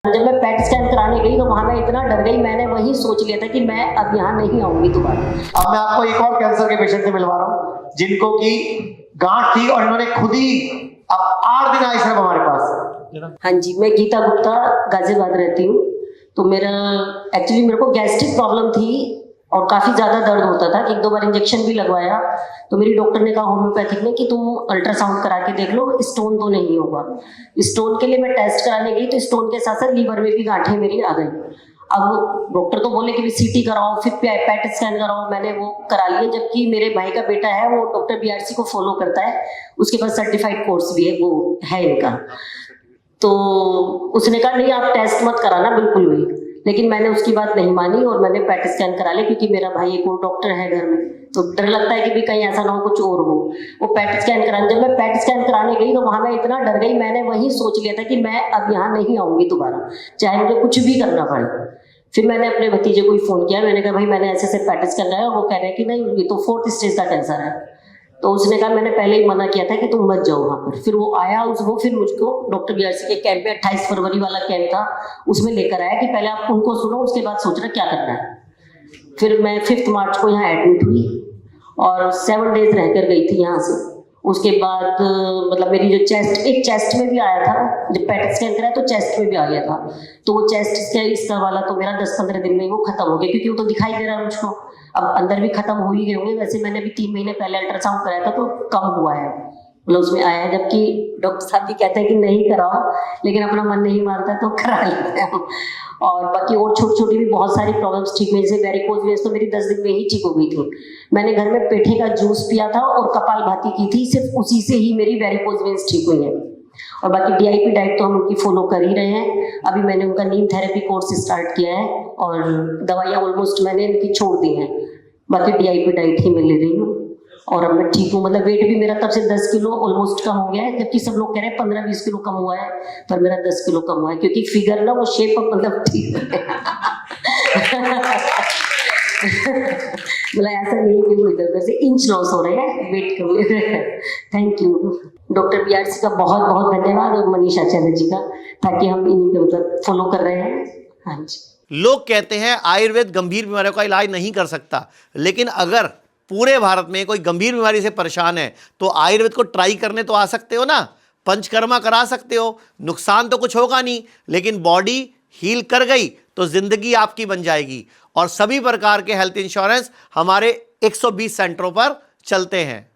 जब मैं PET scan कराने गई तो वहां मैं इतना डर गई, मैंने वही सोच लिया था कि मैं अब यहाँ नहीं आऊंगी दोबारा। अब मैं आपको एक और कैंसर के पेशेंट से मिलवा रहा हूँ जिनको की गांठ थी और इन्होंने खुद ही अब 8 दिन आई सिर्फ हमारे पास। हाँ जी, मैं गीता गुप्ता गाजियाबाद रहती हूँ। तो एक्चुअली मेरे को गैस्ट्रिक प्रॉब्लम थी और काफ़ी ज़्यादा दर्द होता था कि 1-2 बार इंजेक्शन भी लगवाया। तो मेरी डॉक्टर ने कहा होम्योपैथिक ने कि तुम अल्ट्रासाउंड करा के देख लो, स्टोन तो नहीं होगा। स्टोन के लिए मैं टेस्ट कराने गई तो स्टोन के साथ साथ लीवर में भी गांठें मेरी आ गई। अब डॉक्टर तो बोले कि सीटी कराओ, फिर पेट स्कैन कराओ, मैंने वो करा लिया। जबकि मेरे भाई का बेटा है, वो डॉक्टर BRC को फॉलो करता है, उसके पास सर्टिफाइड कोर्स भी है, वो है इनका। तो उसने कहा नहीं आप टेस्ट मत कराना बिल्कुल भी, लेकिन मैंने उसकी बात नहीं मानी और मैंने पेट स्कैन करा लिया क्योंकि मेरा भाई एक और डॉक्टर है घर में, तो डर लगता है कि भी कहीं ऐसा ना हो कुछ और हो। वो पेट स्कैन कराने, जब मैं पेट स्कैन कराने गई तो वहां मैं इतना डर गई, मैंने वही सोच लिया था कि मैं अब यहाँ नहीं आऊंगी दोबारा, चाहे मुझे कुछ भी करना पड़े। फिर मैंने अपने भतीजे को ही फोन किया, मैंने कहा भाई मैंने ऐसे पेट स्कैन कराया, वो कह रहे हैं कि नहीं ये तो 4th स्टेज का कैंसर है। तो उसने कहा मैंने पहले ही मना किया था कि तुम मत जाओ वहाँ पर। फिर वो आया, वो फिर मुझको डॉक्टर BRC के कैंप में 28 फरवरी वाला कैंप था, उसमें लेकर आया कि पहले आप उनको सुनो, उसके बाद सोचना क्या करना है। फिर मैं 5 मार्च को यहाँ एडमिट हुई और 7 डेज रहकर गई थी यहाँ से। उसके बाद मतलब मेरी जो चेस्ट में भी आया था, जब पेट स्कैन कराया तो चेस्ट में भी आ गया था। तो वो चेस्ट इसका वाला तो मेरा 10-15 दिन में वो खत्म हो गया, क्योंकि वो तो दिखाई दे रहा है मुझको। अब अंदर भी खत्म हो ही गए होंगे। वैसे मैंने भी 3 महीने पहले अल्ट्रासाउंड कराया था तो कम हुआ है, मतलब उसमें आया है। जबकि डॉक्टर साहब भी कहते हैं कि नहीं कराओ, लेकिन अपना मन नहीं मानता तो करा लेते हैं। और बाकी और छोटी छोटी भी बहुत सारी प्रॉब्लम्स ठीक हुई, जैसे वेरिकोज वेन्स तो मेरी 10 दिन में ही ठीक हो गई थी। मैंने घर में पेठे का जूस पिया था और कपालभाति की थी, सिर्फ उसी से ही मेरी वेरिकोज वेन्स ठीक हुई है। और बाकी DIP डाइट तो हम उनकी फॉलो कर ही रहे हैं। अभी मैंने उनका नीम थेरेपी कोर्स स्टार्ट किया है और दवाइयाँ ऑलमोस्ट मैंने इनकी छोड़ दी हैं, बाकी DIP डाइट ही मैं ले रही हूँ और अब मैं ठीक हूँ। मतलब वेट भी मेरा तब से 10 किलो ऑलमोस्ट कम हो गया है, जबकि सब लोग कह रहे हैं 15-20 किलो कम हुआ है, पर मेरा 10 किलो कम हुआ है, क्योंकि फिगर ना वो शेप मतलब ठीक मतलब ऐसा नहीं कि वो इधर उधर से इंच लॉस हो रहे हैं, वेट कम हो रहा है। थैंक यू डॉक्टर BRC का बहुत बहुत धन्यवाद और मनीषा चैटर्जी का, ताकि हम इन्हीं को मतलब फॉलो कर रहे हैं। हाँ जी। लोग कहते हैं आयुर्वेद गंभीर बीमारियों का इलाज नहीं कर सकता, लेकिन अगर पूरे भारत में कोई गंभीर बीमारी से परेशान है तो आयुर्वेद को ट्राई करने तो आ सकते हो ना, पंचकर्मा करा सकते हो, नुकसान तो कुछ होगा नहीं, लेकिन बॉडी हील कर गई तो जिंदगी आपकी बन जाएगी। और सभी प्रकार के हेल्थ इंश्योरेंस हमारे 120 सेंटरों पर चलते हैं।